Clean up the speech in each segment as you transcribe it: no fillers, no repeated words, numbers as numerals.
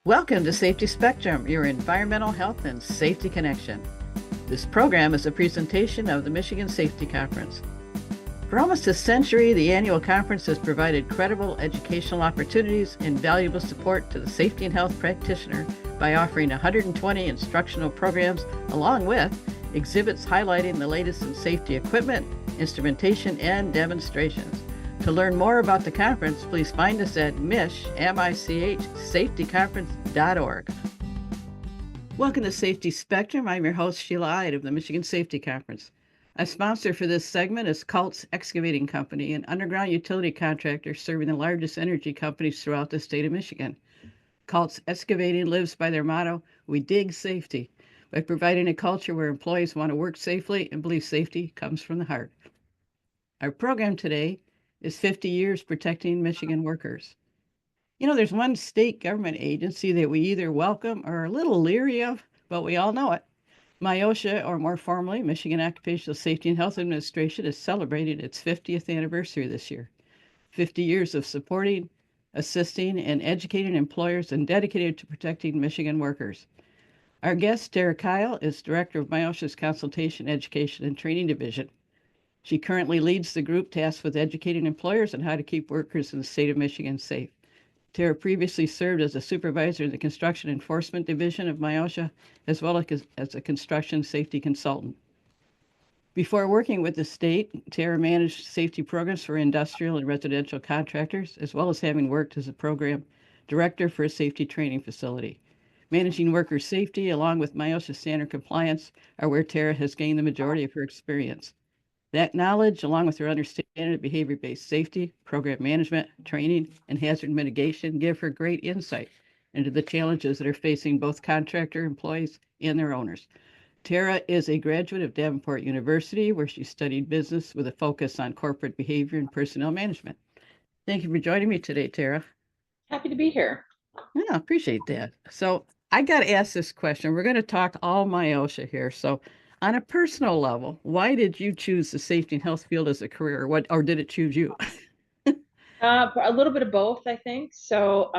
Welcome to Safety Spectrum, your environmental health and safety connection. This program is a presentation of the Michigan Safety Conference. For almost a century, the annual conference has provided credible educational opportunities and valuable support to the safety and health practitioner by offering 120 instructional programs along with exhibits highlighting the latest in safety equipment, instrumentation, and demonstrations. To learn more about the conference, please find us at safetyconference.org. Welcome to Safety Spectrum. I'm your host, Sheila Ide of the Michigan Safety Conference. A sponsor for this segment is Cults Excavating Company, an underground utility contractor serving the largest energy companies throughout the state of Michigan. Cults Excavating lives by their motto, "We dig safety," by providing a culture where employees want to work safely and believe safety comes from the heart. Our program today is 50 years protecting Michigan workers. You know, there's one state government agency that we either welcome or are a little leery of, but we all know it. MIOSHA, or more formally, Michigan Occupational Safety and Health Administration, is celebrating its 50th anniversary this year. 50 years of supporting, assisting, and educating employers and dedicated to protecting Michigan workers. Our guest, Tarah Kile, is director of MIOSHA's Consultation, Education, and Training Division. She currently leads the group tasked with educating employers on how to keep workers in the state of Michigan safe. Tarah previously served as a supervisor in the Construction Enforcement Division of MIOSHA, as well as a construction safety consultant. Before working with the state, Tarah managed safety programs for industrial and residential contractors, as well as having worked as a program director for a safety training facility. Managing worker safety, along with MIOSHA standard compliance, are where Tarah has gained the majority of her experience. That knowledge, along with her understanding of behavior-based safety, program management, training, and hazard mitigation, give her great insight into the challenges that are facing both contractor employees and their owners. Tarah is a graduate of Davenport University, where she studied business with a focus on corporate behavior and personnel management. Thank you for joining me today, Tarah. Happy to be here. Yeah, I appreciate that. So I got to ask this question. We're going to talk all MIOSHA here. So on a personal level, why did you choose the safety and health field as a career? Or did it choose you? A little bit of both, I think. So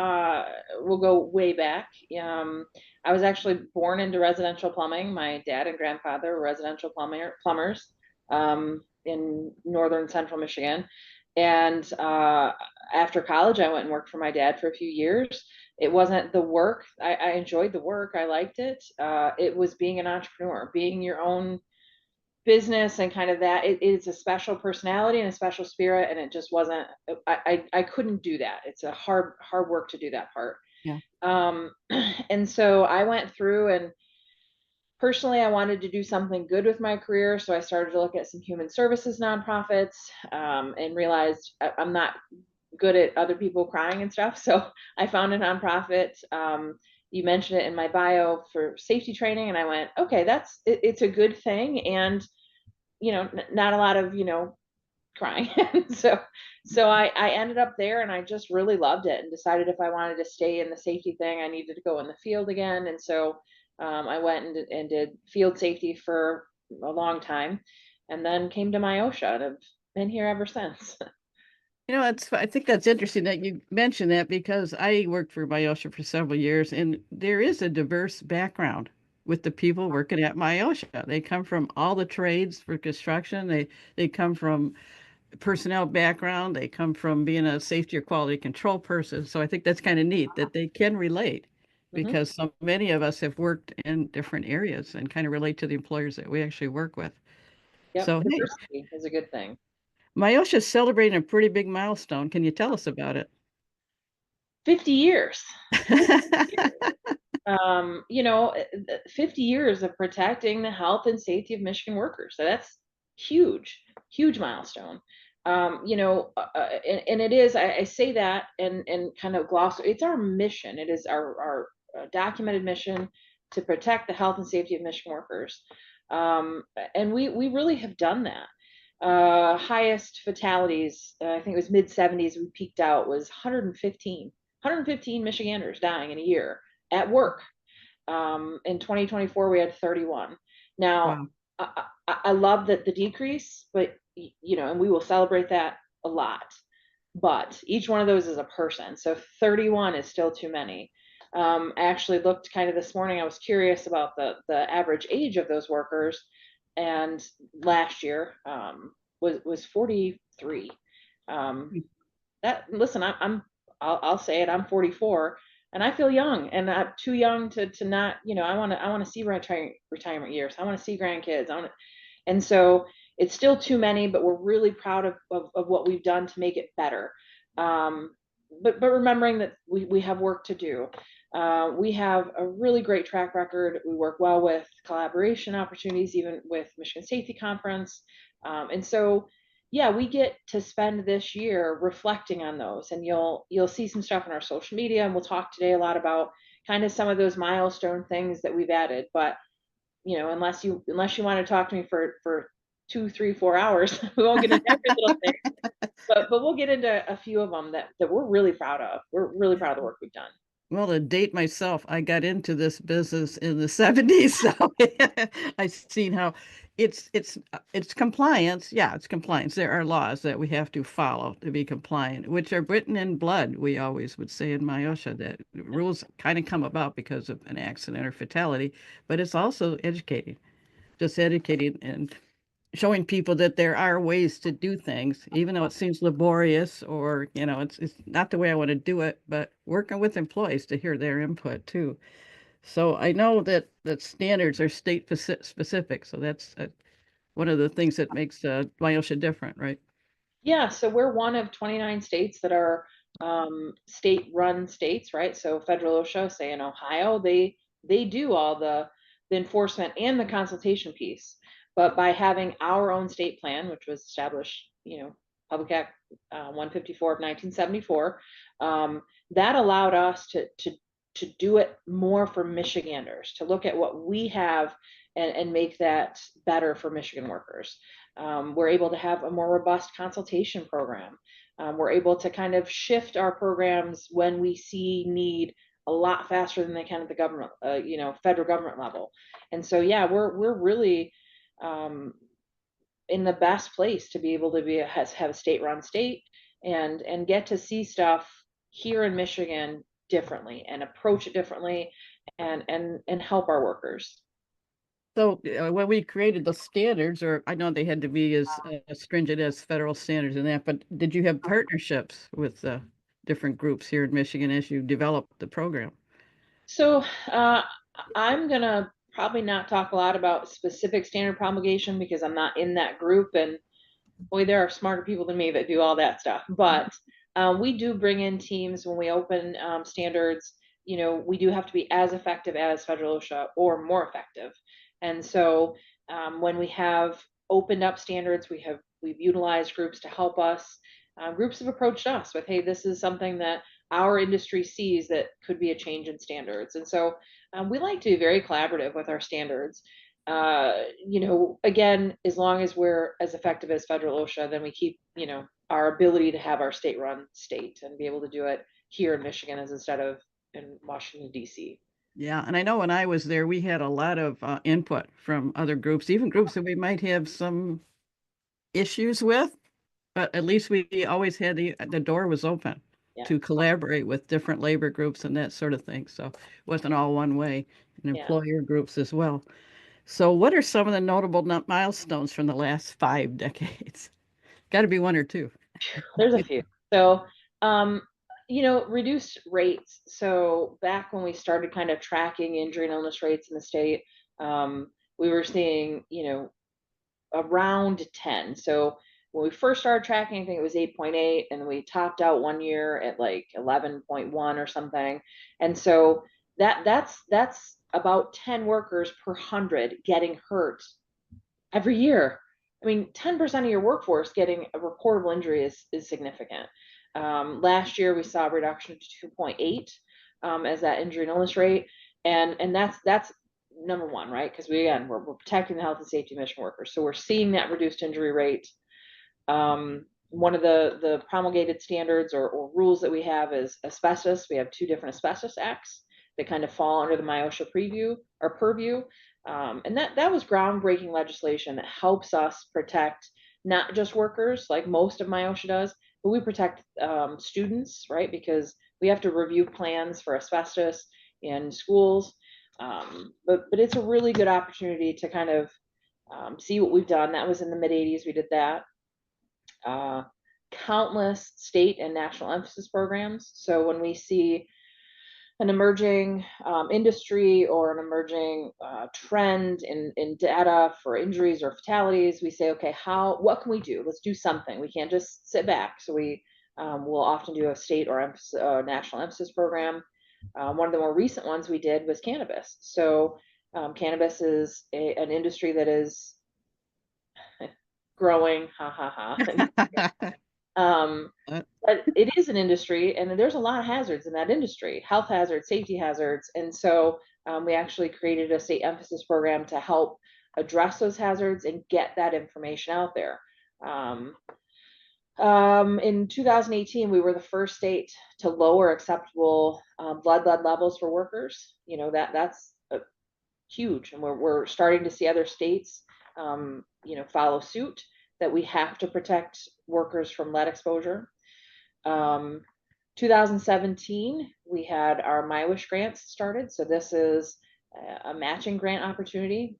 we'll go way back. I was actually born into residential plumbing. My dad and grandfather were residential plumbers in northern central Michigan. And after college, I went and worked for my dad for a few years. It wasn't the work. I enjoyed the work. I liked it. It was being an entrepreneur, being your own business, and kind of that it's a special personality and a special spirit, and it just wasn't. I couldn't do that. It's a hard work to do that part. Yeah. And so I went through, and personally I wanted to do something good with my career, so I started to look at some human services nonprofits, and realized I'm not good at other people crying and stuff. So I found a nonprofit. You mentioned it in my bio for safety training, and I went, okay, it's a good thing. And not a lot of crying. so I ended up there, and I just really loved it, and decided if I wanted to stay in the safety thing, I needed to go in the field again. And so I went and did field safety for a long time, and then came to MIOSHA, and have been here ever since. I think that's interesting that you mentioned that, because I worked for MIOSHA for several years, and there is a diverse background with the people working at MIOSHA. They come from all the trades for construction. They come from personnel background. They come from being a safety or quality control person. So I think that's kind of neat that they can relate, because so many of us have worked in different areas and kind of relate to the employers that we actually work with. Yep, So, hey, diversity is a good thing. MIOSHA is celebrating a pretty big milestone. Can you tell us about it? 50 years. 50 years of protecting the health and safety of Michigan workers. So that's huge, huge milestone. And it is, I say that and kind of gloss, it's our mission. It is our documented mission to protect the health and safety of Michigan workers. And we really have done that. Highest fatalities, I think it was mid 70s, we peaked out, was 115 Michiganders dying in a year at work. In 2024, we had 31. Now, Wow. I love that the decrease, but and we will celebrate that a lot. But each one of those is a person, so 31 is still too many. I actually looked kind of this morning. I was curious about the average age of those workers, and last year was 43. Um, that listen, I'll say it. I'm 44, and I feel young, and I'm too young to not. I want to see retirement years. I want to see grandkids. And so it's still too many, but we're really proud of what we've done to make it better. Um, but remembering that we have work to do. We have a really great track record. We work well with collaboration opportunities, even with Michigan Safety Conference. And so, yeah, we get to spend this year reflecting on those, and you'll see some stuff on our social media, and we'll talk today a lot about kind of some of those milestone things that we've added. But unless you want to talk to me for 2, 3, 4 hours, we won't get into every little thing. But we'll get into a few of them that we're really proud of. We're really proud of the work we've done. Well, to date myself, I got into this business in the 70s, so I've seen how it's compliance. Yeah, it's compliance. There are laws that we have to follow to be compliant, which are written in blood. We always would say in MIOSHA that rules kind of come about because of an accident or fatality, but it's also educating, just educating and showing people that there are ways to do things, even though it seems laborious or, it's not the way I want to do it, but working with employees to hear their input too. So I know that standards are state specific. So that's one of the things that makes MIOSHA different, right? Yeah, so we're one of 29 states that are state-run states, right? So federal OSHA, say in Ohio, they do all the enforcement and the consultation piece. But by having our own state plan, which was established, Public Act 154 of 1974, that allowed us to do it more for Michiganders, to look at what we have and make that better for Michigan workers. We're able to have a more robust consultation program. We're able to kind of shift our programs when we see need a lot faster than they can at the government, federal government level. And so, yeah, we're really um, in the best place to be able to have a state-run state and get to see stuff here in Michigan differently and approach it differently and help our workers. So when we created the standards, or I know they had to be as stringent as federal standards and that, but did you have partnerships with different groups here in Michigan as you developed the program? So I'm gonna probably not talk a lot about specific standard promulgation because I'm not in that group, and boy, there are smarter people than me that do all that stuff. But we do bring in teams when we open standards. We do have to be as effective as federal OSHA or more effective. And so when we have opened up standards, we've utilized groups to help us. Groups have approached us with, hey, this is something that our industry sees that could be a change in standards. And so we like to be very collaborative with our standards. Again, as long as we're as effective as federal OSHA, then we keep, our ability to have our state-run state and be able to do it here in Michigan as instead of in Washington, D.C. Yeah, and I know when I was there, we had a lot of input from other groups, even groups that we might have some issues with, but at least we always had the door was open Yeah, to collaborate with different labor groups and that sort of thing. So it wasn't all one way, and yeah. employer groups as well. So what are some of the notable milestones from the last 5 decades? Got to be one or two. There's a few. So, um, reduced rates. So back when we started kind of tracking injury and illness rates in the state, we were seeing, around 10. So when we first started tracking, I think it was 8.8, and we topped out one year at like 11.1 or something. And so that's about 10 workers per 100 getting hurt every year. I mean, 10% of your workforce getting a reportable injury is significant. Last year, we saw a reduction to 2.8 as that injury and illness rate, and that's number one, right? Because we're protecting the health and safety of mission workers, so we're seeing that reduced injury rate. One of the promulgated standards or rules that we have is asbestos. We have two different asbestos acts that kind of fall under the MIOSHA preview or purview. And that was groundbreaking legislation that helps us protect not just workers like most of MIOSHA does, but we protect students, right? Because we have to review plans for asbestos in schools. But it's a really good opportunity to kind of see what we've done. That was in the mid 80s. We did that. Countless state and national emphasis programs. So when we see an emerging industry or an emerging trend in data for injuries or fatalities, we say, okay, what can we do? Let's do something. We can't just sit back. So we will often do a state or national emphasis program. One of the more recent ones we did was cannabis. So cannabis is an industry that is growing, ha ha ha. But it is an industry, and there's a lot of hazards in that industry, health hazards, safety hazards. And so we actually created a state emphasis program to help address those hazards and get that information out there. In 2018, we were the first state to lower acceptable blood lead levels for workers. That's huge, and we're starting to see other states follow suit, that we have to protect workers from lead exposure. 2017, we had our MIOSHA grants started. So this is a matching grant opportunity.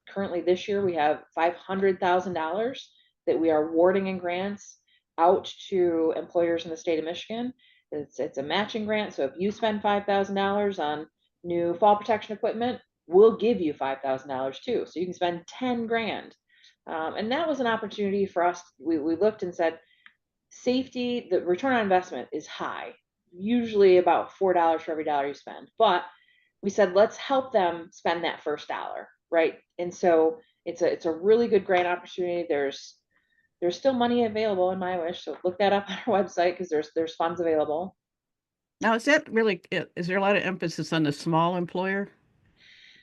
Currently this year, we have $500,000 that we are awarding in grants out to employers in the state of Michigan. It's a matching grant. So if you spend $5,000 on new fall protection equipment, we'll give you $5,000 too. So you can spend 10 grand. And that was an opportunity for us. We looked and said, safety, the return on investment is high, usually about $4 for every dollar you spend. But we said, let's help them spend that first dollar, right? And so it's a really good grant opportunity. There's still money available in MIOSHA, so look that up on our website, because there's funds available. Now, is there a lot of emphasis on the small employer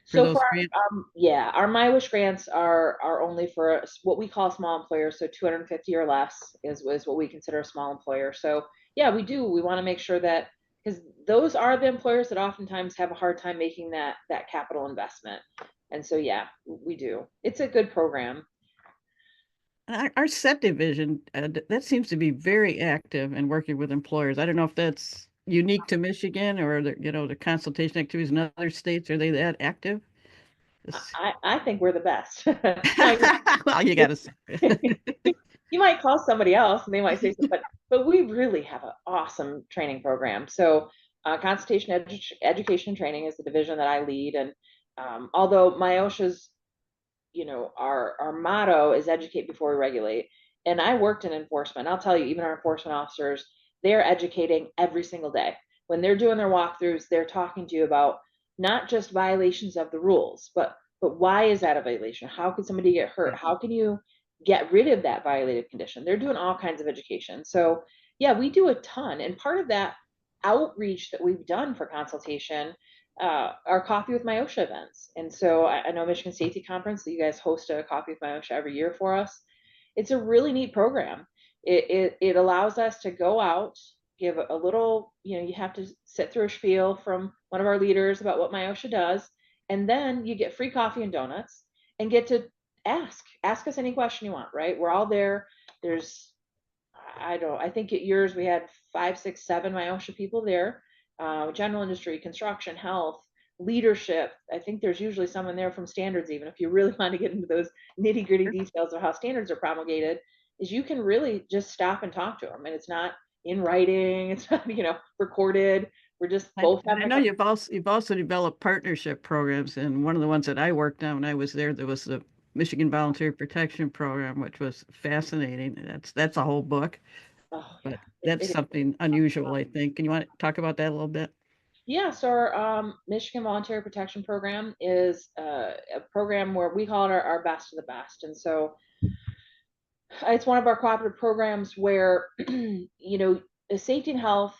for So those far, grants? yeah, our MIOSHA grants are only for what we call small employers. So 250 or less is what we consider a small employer. So yeah, we want to make sure that, because those are the employers that oftentimes have a hard time making that capital investment. And so yeah, we do. It's a good program. Our set division, that seems to be very active in working with employers. I don't know if that's unique to Michigan, or the consultation activities in other states. Are they that active? This- I think we're the best. Now, Well, you got to say. you might call somebody else and they might say something, but we really have an awesome training program. So consultation education and training is the division that I lead. And although MIOSHA's, our motto is educate before we regulate. And I worked in enforcement. I'll tell you, even our enforcement officers, they're educating every single day. When they're doing their walkthroughs, they're talking to you about not just violations of the rules, but why is that a violation? How could somebody get hurt? How can you get rid of that violated condition? They're doing all kinds of education. So yeah, we do a ton. And part of that outreach that we've done for consultation our Coffee with MIOSHA events. And so I know Michigan Safety Conference, that you guys host a Coffee with MIOSHA every year for us. It's a really neat program. It allows us to go out, give a little, you have to sit through a spiel from one of our leaders about what MIOSHA does, and then you get free coffee and donuts and get to ask us any question you want, right? We're all there. I think at yours we had 5, 6, 7 MIOSHA people there. General industry, construction, health, leadership. I think there's usually someone there from standards, even if you really want to get into those nitty gritty details of how standards are promulgated, is you can really just stop and talk to them. And it's not in writing, it's not, recorded. We're just both I know you've also developed partnership programs, and one of the ones that I worked on when I was there was the Michigan Volunteer Protection Program, which was fascinating. That's a whole book, oh but yeah, that's something unusual, I think. Can you want to talk about that a little bit? yeah, so our Michigan Voluntary Protection Program is a program where we call it our best of the best. And so it's one of our cooperative programs where, the safety and health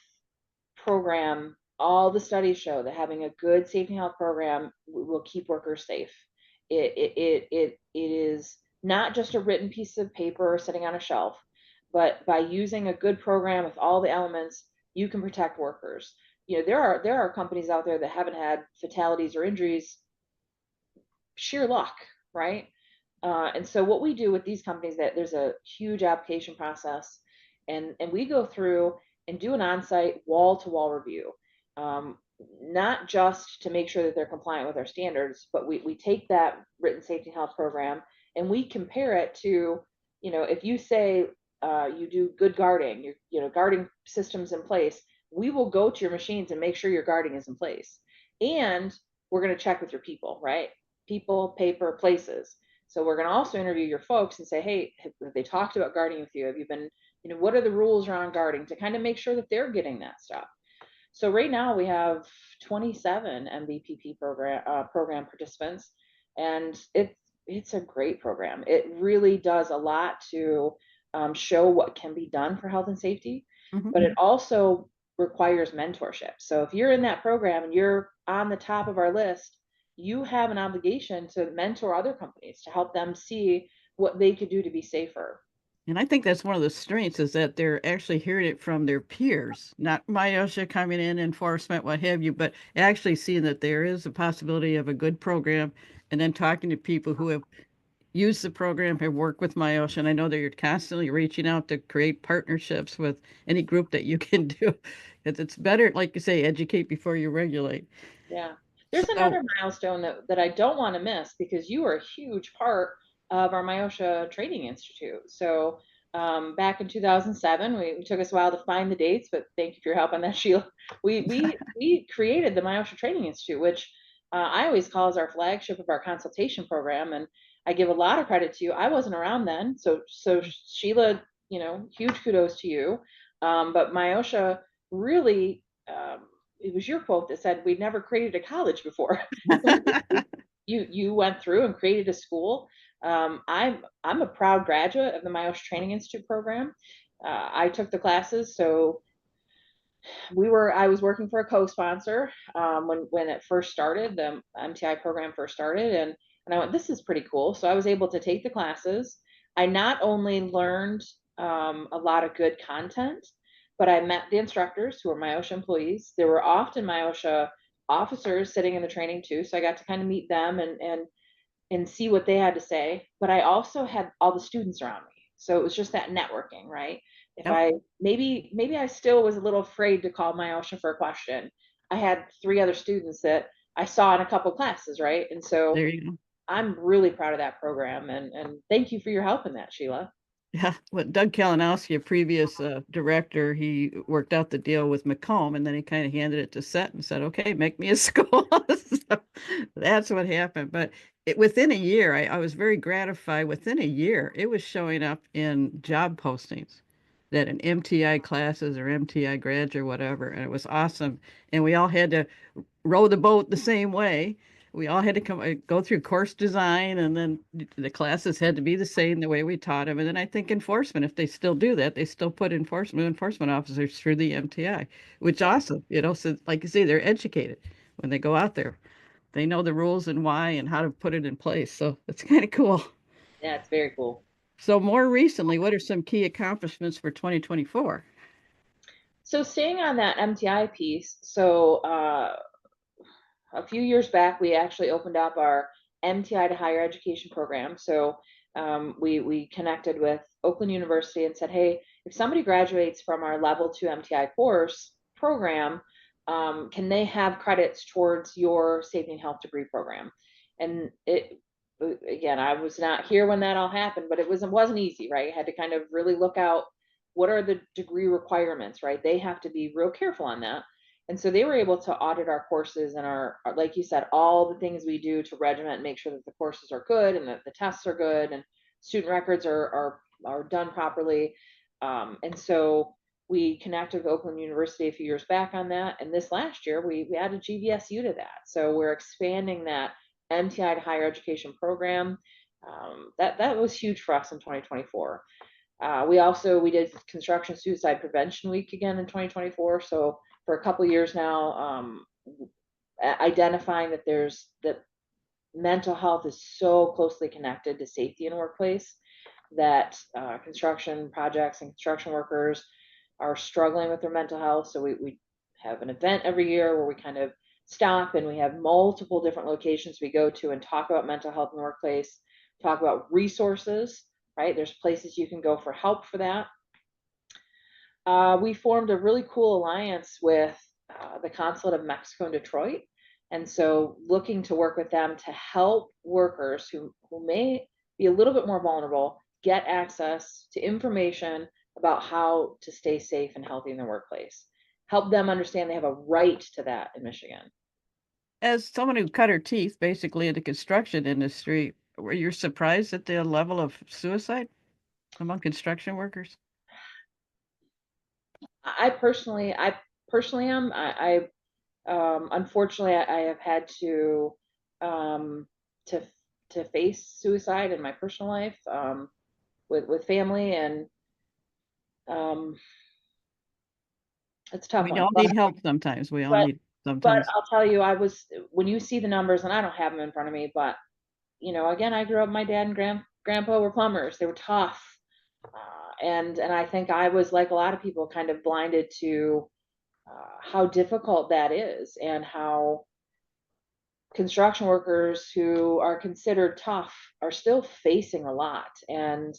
program, all the studies show that having a good safety and health program will keep workers safe. It is not just a written piece of paper sitting on a shelf, but by using a good program with all the elements, you can protect workers. There are companies out there that haven't had fatalities or injuries, sheer luck, right? And so what we do with these companies, that there's a huge application process, and we go through and do an on-site wall-to-wall review. not just to make sure that they're compliant with our standards, but we take that written safety and health program and we compare it to, if you say you do good guarding, guarding systems in place, we will go to your machines and make sure your guarding is in place. And we're going to check with your people, right? People, paper, places. So we're going to also interview your folks and say, hey, have they talked about guarding with you? Have you been, what are the rules around guarding, to kind of make sure that they're getting that stuff. So right now we have 27 MVPP program participants, and it's a great program. It really does a lot to show what can be done for health and safety, Mhm. but it also requires mentorship. So if you're in that program and you're on the top of our list, you have an obligation to mentor other companies to help them see what they could do to be safer. And I think that's one of the strengths is that they're actually hearing it from their peers, not MIOSHA coming in, enforcement, what have you, but actually seeing that there is a possibility of a good program and then talking to people who have used the program, have worked with MIOSHA. And I know that you're constantly reaching out to create partnerships with any group that you can do. Because it's better, like you say, educate before you regulate. Yeah. There's So, another milestone that I don't want to miss, because you are a huge part of our MIOSHA Training Institute. So back in 2007, we took us a while to find the dates, but thank you for your help on that, Sheila. We created the MIOSHA Training Institute, which I always call as our flagship of our consultation program. And I give a lot of credit to you. I wasn't around then. So Sheila, huge kudos to you. But MIOSHA really, it was your quote that said we'd never created a college before. You went through and created a school. I'm a proud graduate of the MIOSH Training Institute program. I took the classes, so I was working for a co-sponsor when it first started, the MTI program first started, and I went, this is pretty cool. So I was able to take the classes. I not only learned a lot of good content, but I met the instructors who were MIOSHA employees. There were often MIOSHA officers sitting in the training too, so I got to kind of meet them and see what they had to say. But I also had all the students around me. So it was just that networking, right? If yep, I maybe I still was a little afraid to call my OSHA for a question, I had three other students that I saw in a couple classes, right? And so there you go. I'm really proud of that program, and thank you for your help in that, Sheila. Yeah, well, Doug Kalinowski, a previous director, he worked out the deal with Macomb, and then he kind of handed it to Set and said, "Okay, make me a school." So that's what happened. But within a year, I was very gratified. Within a year, it was showing up in job postings that an MTI classes or MTI grads or whatever, and it was awesome. And we all had to row the boat the same way. We all had to go through course design, and then the classes had to be the same the way we taught them. And then I think enforcement, if they still do that, they still put enforcement officers through the MTI, which awesome, So like you say, they're educated when they go out there. They know the rules and why and how to put it in place. So it's kind of cool. Yeah, it's very cool. So more recently, what are some key accomplishments for 2024? So staying on that MTI piece, so a few years back, we actually opened up our MTI to higher education program. So we connected with Oakland University and said, hey, if somebody graduates from our level 2 MTI course program, can they have credits towards your safety and health degree program? And it again, I was not here when that all happened, but it wasn't easy, right? I had to kind of really look out what are the degree requirements, right? They have to be real careful on that. And so they were able to audit our courses and like you said, all the things we do to regiment and make sure that the courses are good and that the tests are good and student records are done properly. And so we connected with Oakland University a few years back on that. And this last year, we added GVSU to that. So we're expanding that MTI to higher education program. That was huge for us in 2024. We did construction suicide prevention week again in 2024. So for a couple years now, identifying that mental health is so closely connected to safety in the workplace, that construction projects and construction workers are struggling with their mental health. So we have an event every year where we kind of stop and we have multiple different locations we go to and talk about mental health in the workplace, talk about resources, right? There's places you can go for help for that. We formed a really cool alliance with the consulate of Mexico in Detroit. And so looking to work with them to help workers who may be a little bit more vulnerable get access to information about how to stay safe and healthy in their workplace. Help them understand they have a right to that in Michigan. As someone who cut her teeth basically in the construction industry, were you surprised at the level of suicide among construction workers? I personally am. Unfortunately, I have had um, to to face suicide in my personal life, with family, and um, it's a tough We one. all need help sometimes. We all But need but sometimes. I'll tell you, when you see the numbers, and I don't have them in front of me, but again, I grew up. My dad and grandpa were plumbers. They were tough, and I think I was like a lot of people, kind of blinded to how difficult that is, and how construction workers who are considered tough are still facing a lot. And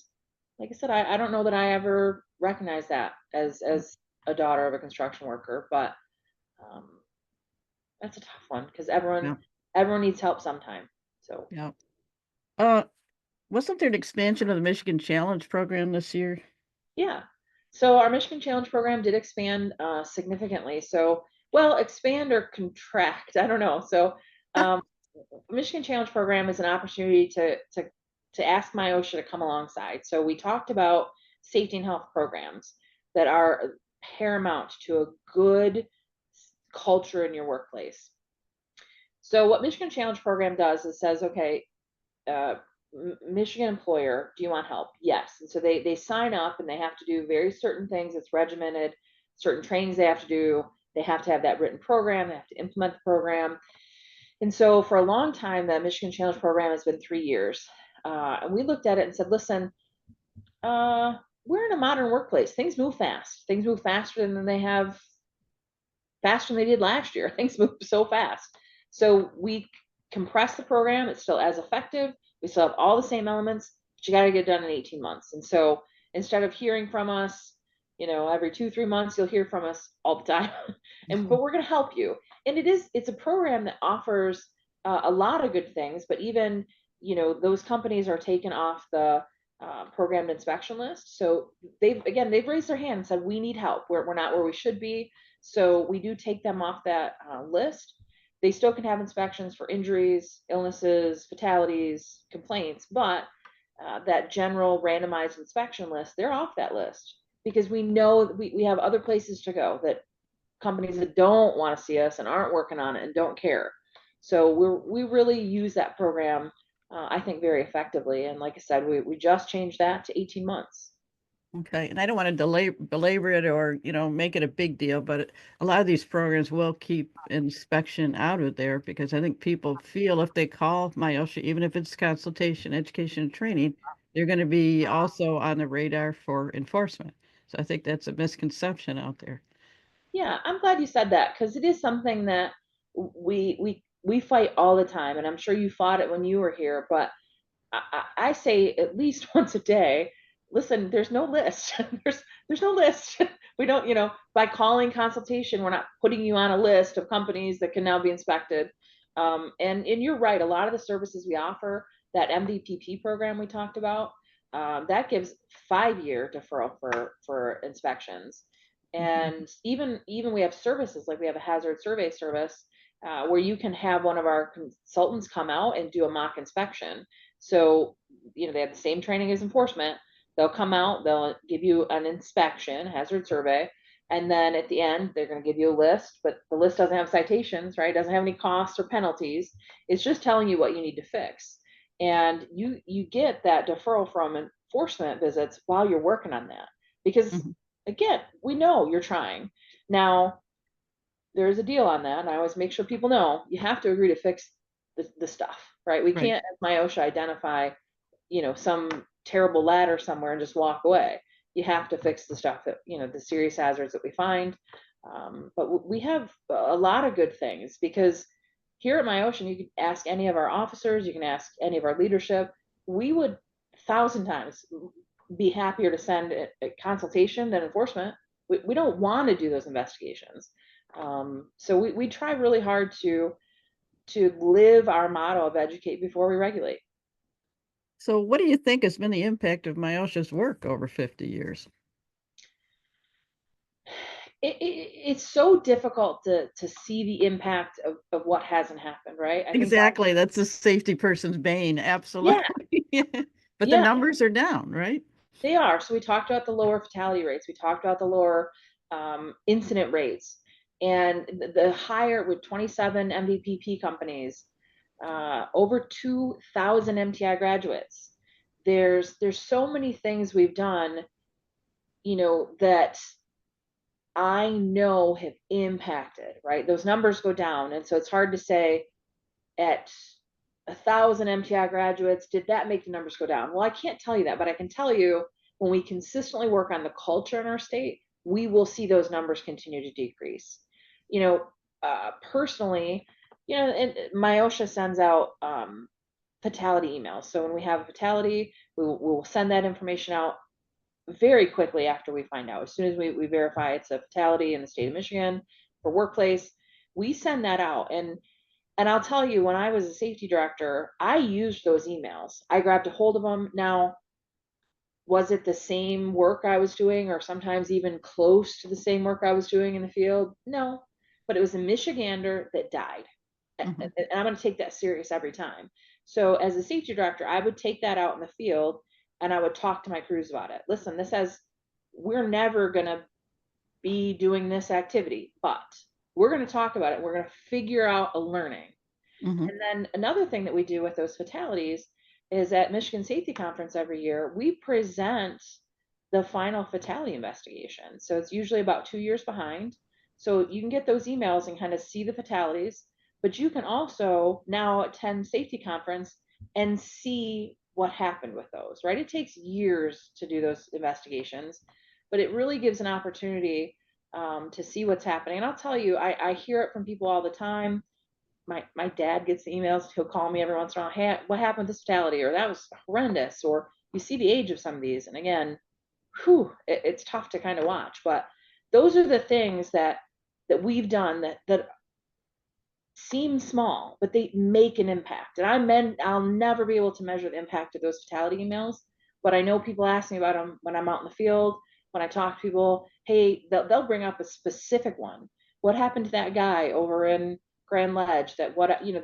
like I said, I don't know that I ever recognized that as a daughter of a construction worker, but um, that's a tough one because Yeah, everyone needs help sometime. So yeah. Uh, wasn't there an expansion of the Michigan Challenge program this year? yeah, so our Michigan Challenge program did expand significantly. So, well, expand or contract, I don't know. So um, Michigan Challenge program is an opportunity to ask MIOSHA to come alongside. So we talked about safety and health programs that are paramount to a good culture in your workplace. So what Michigan Challenge program does is says, okay, uh, Michigan employer, do you want help? Yes. And so they sign up and they have to do very certain things. It's regimented, certain trainings they have to do. They have to have that written program. They have to implement the program. And so for a long time, the Michigan Challenge program has been 3 years. And we looked at it and said, listen, we're in a modern workplace. Things move fast. Things move faster than they have faster than they did last year. Things move so fast. So we compress the program. It's still as effective. We still have all the same elements, but you got to get it done in 18 months. And so instead of hearing from us, every 2, 3 months, you'll hear from us all the time. But we're going to help you. And it's a program that offers a lot of good things, but even, those companies are taken off the programmed inspection list. So they've raised their hand and said, we need help. We're not where we should be. So we do take them off that list. They still can have inspections for injuries, illnesses, fatalities, complaints, but that general randomized inspection list, they're off that list because we know that we have other places to go, that companies that don't want to see us and aren't working on it and don't care. So we really use that program, I think, very effectively. And like I said, we just changed that to 18 months. Okay, and I don't want to belabor it or, make it a big deal, but a lot of these programs will keep inspection out of there because I think people feel if they call MIOSHA, even if it's consultation, education, and training, they're going to be also on the radar for enforcement. So I think that's a misconception out there. Yeah, I'm glad you said that because it is something that we fight all the time, and I'm sure you fought it when you were here. But I say at least once a day, listen, there's no list. there's no list. We don't, by calling consultation, we're not putting you on a list of companies that can now be inspected. And you're right, a lot of the services we offer, that MVPP program we talked about, that gives 5-year deferral for inspections. Mhm. And even we have services, like we have a hazard survey service, where you can have one of our consultants come out and do a mock inspection. So, they have the same training as enforcement. They'll come out, they'll give you an inspection, hazard survey, and then at the end, they're going to give you a list, but the list doesn't have citations, right? It doesn't have any costs or penalties. It's just telling you what you need to fix. And you get that deferral from enforcement visits while you're working on that. Because Mhm. again, we know you're trying. Now, there's a deal on that, and I always make sure people know you have to agree to fix the stuff, right? We Right. can't, as MIOSHA, identify, some terrible ladder somewhere and just walk away. You have to fix the stuff that, the serious hazards that we find. But we have a lot of good things because here at MIOSHA, you can ask any of our officers, you can ask any of our leadership. We would 1,000 times be happier to send a consultation than enforcement. We don't want to do those investigations. So we try really hard to live our motto of educate before we regulate. So, what do you think has been the impact of MIOSHA's work over 50 years? It's so difficult to see the impact of what hasn't happened, right? I think that, Exactly. That's a safety person's bane. yeah, Absolutely. But the yeah, numbers are down, right? they are. So we talked about the lower fatality rates. We talked about the lower incident rates, and the higher with 27 MVPP companies, over 2,000 MTI graduates. There's so many things we've done, that I know have impacted, right? Those numbers go down. And so it's hard to say at 1,000 MTI graduates, did that make the numbers go down? Well, I can't tell you that, but I can tell you when we consistently work on the culture in our state, we will see those numbers continue to decrease. Personally, and MIOSHA sends out fatality emails. So when we have a fatality, we'll send that information out very quickly after we find out. As soon as we verify it's a fatality in the state of Michigan for workplace, we send that out. And I'll tell you, when I was a safety director, I used those emails. I grabbed a hold of them. Now, was it the same work I was doing, or sometimes even close to the same work I was doing in the field? No, but it was a Michigander that died. Mhm. And I'm going to take that serious every time. So, as a safety director, I would take that out in the field and I would talk to my crews about it. Listen, we're never going to be doing this activity, but we're going to talk about it. We're going to figure out a learning. Mhm. And then another thing that we do with those fatalities is at Michigan Safety Conference every year, we present the final fatality investigation. So it's usually about 2 years behind. So you can get those emails and kind of see the fatalities, but you can also now attend safety conference and see what happened with those, right? It takes years to do those investigations, but it really gives an opportunity to see what's happening. And I'll tell you, I hear it from people all the time. My dad gets the emails. He'll call me every once in a while. Hey, what happened with this fatality? Or that was horrendous. Or you see the age of some of these. And again, it's tough to kind of watch. But those are the things that we've done that seem small, but they make an impact. And I'll never be able to measure the impact of those fatality emails. But I know people ask me about them when I'm out in the field, when I talk to people. Hey, they'll bring up a specific one. What happened to that guy over in Grand Ledge? They'll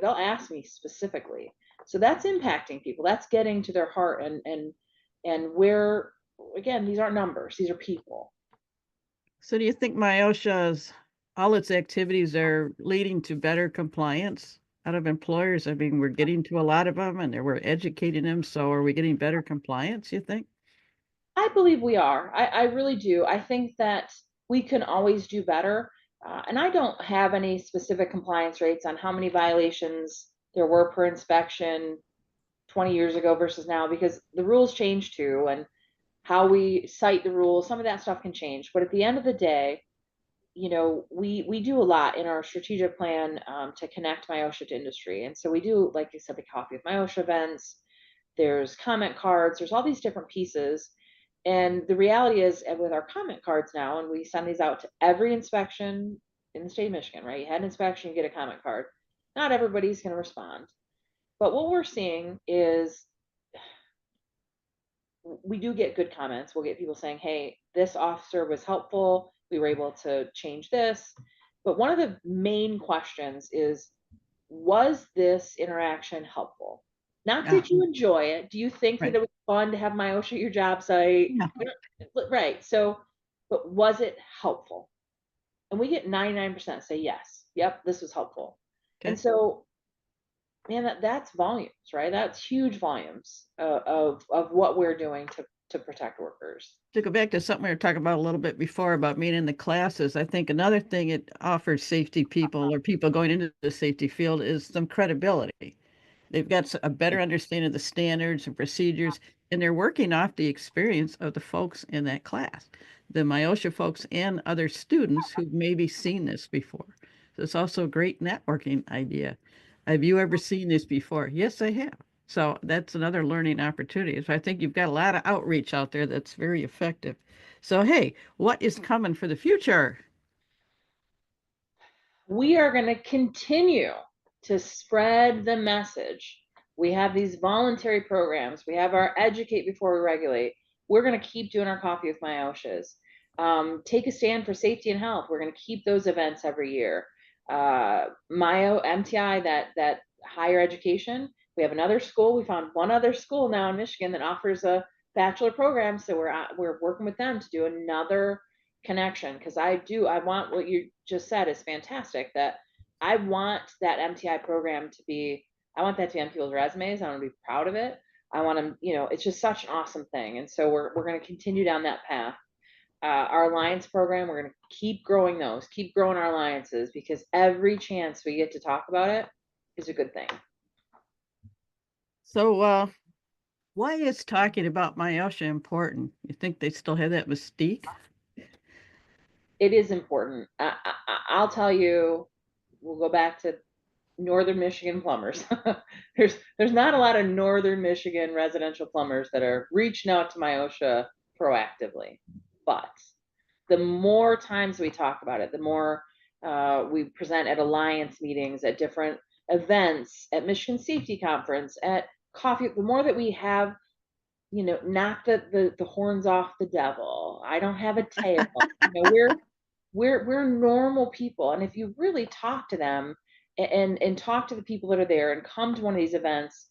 ask me specifically. So that's impacting people. That's getting to their heart, and where, again, these aren't numbers, these are people. So, do you think MIOSHA's all its activities are leading to better compliance out of employers? I mean, we're getting to a lot of them and we're educating them. So, are we getting better compliance, you think? I believe we are. I really do. I think that we can always do better. And I don't have any specific compliance rates on how many violations there were per inspection 20 years ago versus now, because the rules change too, and how we cite the rules, some of that stuff can change. But at the end of the day, we do a lot in our strategic plan to connect MIOSHA to industry. And so we do, like you said, the Coffee with MIOSHA events. There's comment cards. There's all these different pieces. And the reality is, with our comment cards now, and we send these out to every inspection in the state of Michigan, right? You had an inspection, you get a comment card. Not everybody's going to respond. But what we're seeing is we do get good comments. We'll get people saying, hey, this officer was helpful. We were able to change this. But one of the main questions is, was this interaction helpful? Not Yeah, did you enjoy it? Do you think that right. it was fun to have MIOSHA at your job site? Yeah. Right. So, but was it helpful? And we get 99% say yes. Yep, this was helpful. And Okay. so, man, that's volumes, right? That's huge volumes of what we're doing to protect workers. To go back to something we were talking about a little bit before about being in the classes, I think another thing it offers safety people or people going into the safety field is some credibility. They've got a better understanding of the standards and procedures, and they're working off the experience of the folks in that class, the MIOSHA folks and other students who've maybe seen this before. So it's also a great networking idea. Have you ever seen this before? Yes, I have. So that's another learning opportunity. So I think you've got a lot of outreach out there that's very effective. So, hey, what is coming for the future? we are going to continue to spread the message. We have these voluntary programs. We have our educate before we regulate. We're going to keep doing our coffee with MIOSHAs. Take a stand for safety and health. We're going to keep those events every year. MTI, that higher education. We have another school. We found one other school now in Michigan that offers a bachelor program. So we're working with them to do another connection, because I want what you just said is fantastic, that I want that MTI program to be, I want that to be on people's resumes. I want to be proud of it. I want to, it's just such an awesome thing. And so we're going to continue down that path. Our alliance program, we're going to keep growing those, keep growing our alliances, because every chance we get to talk about it is a good thing. So, why is talking about MIOSHA important? You think they still have that mystique? It is important. I'll tell you, we'll go back to Northern Michigan plumbers. there's not a lot of Northern Michigan residential plumbers that are reaching out to MIOSHA proactively. But the more times we talk about it, the more we present at alliance meetings, at different events, at Michigan Safety Conference, at coffee, the more that we have, knock the horns off the devil. I don't have a tail. We're normal people, and if you really talk to them and talk to the people that are there and come to one of these events,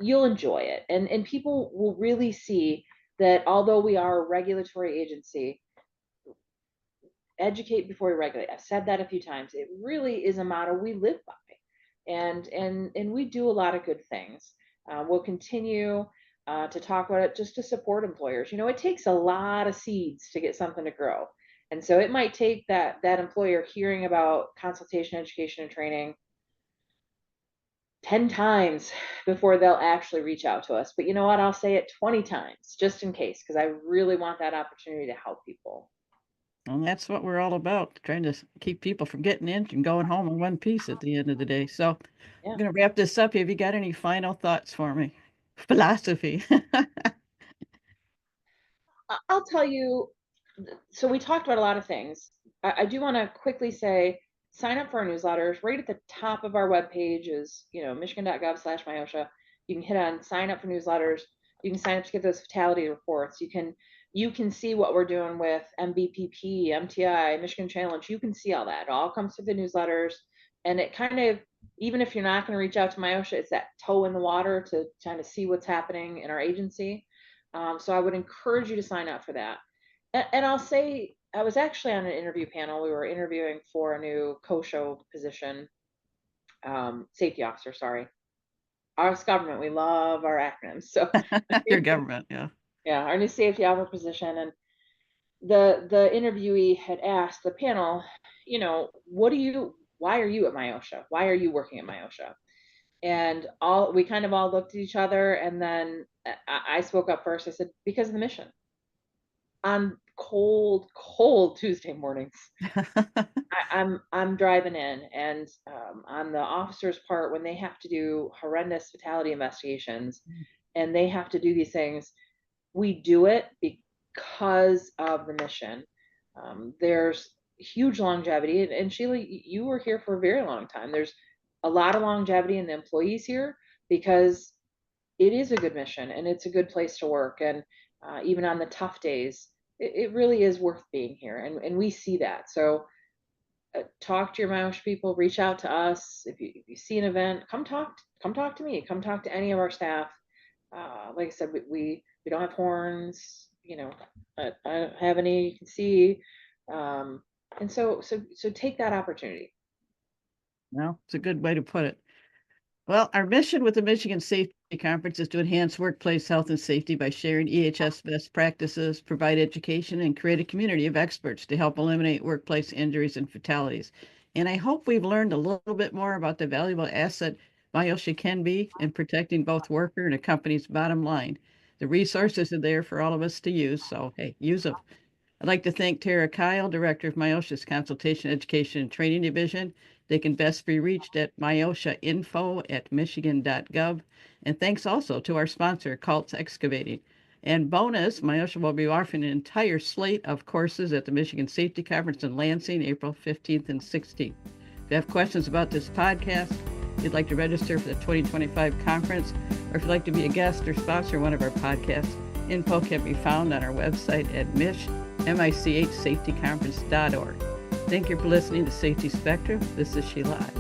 you'll enjoy it, and people will really see that although we are a regulatory agency, educate before we regulate. I've said that a few times. It really is a motto we live by, and we do a lot of good things. We'll continue to talk about it, just to support employers. It takes a lot of seeds to get something to grow. And so it might take that employer hearing about consultation, education, and training 10 times before they'll actually reach out to us. But you know what? I'll say it 20 times just in case, because I really want that opportunity to help people. And that's what we're all about, trying to keep people from getting injured and going home in one piece at the end of the day. So I'm Yeah. going to wrap this up. Have you got any final thoughts for me? Philosophy. I'll tell you, so we talked about a lot of things. I do want to quickly say, sign up for our newsletters. Right at the top of our webpage is, michigan.gov/MIOSHA. You can hit on sign up for newsletters. You can sign up to get those fatality reports. You can see what we're doing with MBPP, MTI, Michigan Challenge. You can see all that. It all comes through the newsletters. And it kind of, even if you're not going to reach out to MIOSHA, it's that toe in the water to kind of see what's happening in our agency. So I would encourage you to sign up for that. And I'll say, I was actually on an interview panel. We were interviewing for a new COSHO position, safety officer, sorry. Us government, we love our acronyms. So Your government, yeah. yeah, our new safety officer position. And the interviewee had asked the panel, why are you at MIOSHA? Why are you working at MIOSHA? And we kind of all looked at each other, and then I spoke up first. I said, because of the mission. On cold Tuesday mornings, I'm driving in, and on the officer's part, when they have to do horrendous fatality investigations, and they have to do these things, we do it because of the mission. There's huge longevity, and Sheila, you were here for a very long time. There's a lot of longevity in the employees here, because it is a good mission and it's a good place to work. And even on the tough days, it really is worth being here. And we see that. So talk to your MIOSH people, reach out to us. If you see an event, come talk to me, come talk to any of our staff. Like I said, we don't have horns, I don't have any, you can see. And so take that opportunity. No, it's a good way to put it. Well, our mission with the Michigan Safety Conference is to enhance workplace health and safety by sharing EHS best practices, provide education, and create a community of experts to help eliminate workplace injuries and fatalities. And I hope we've learned a little bit more about the valuable asset MIOSHA can be in protecting both worker and a company's bottom line. The resources are there for all of us to use, so hey, use them. I'd like to thank Tarah Kile, Director of MIOSHA's Consultation, Education, and Training Division. They can best be reached at myoshainfo@michigan.gov. And thanks also to our sponsor, Cults Excavating. And bonus, MIOSHA will be offering an entire slate of courses at the Michigan Safety Conference in Lansing, April 15th and 16th. If you have questions about this podcast, if you'd like to register for the 2025 conference, or if you'd like to be a guest or sponsor one of our podcasts, info can be found on our website at michsafetyconference.org. Thank you for listening to Safety Spectrum. This is Sheila.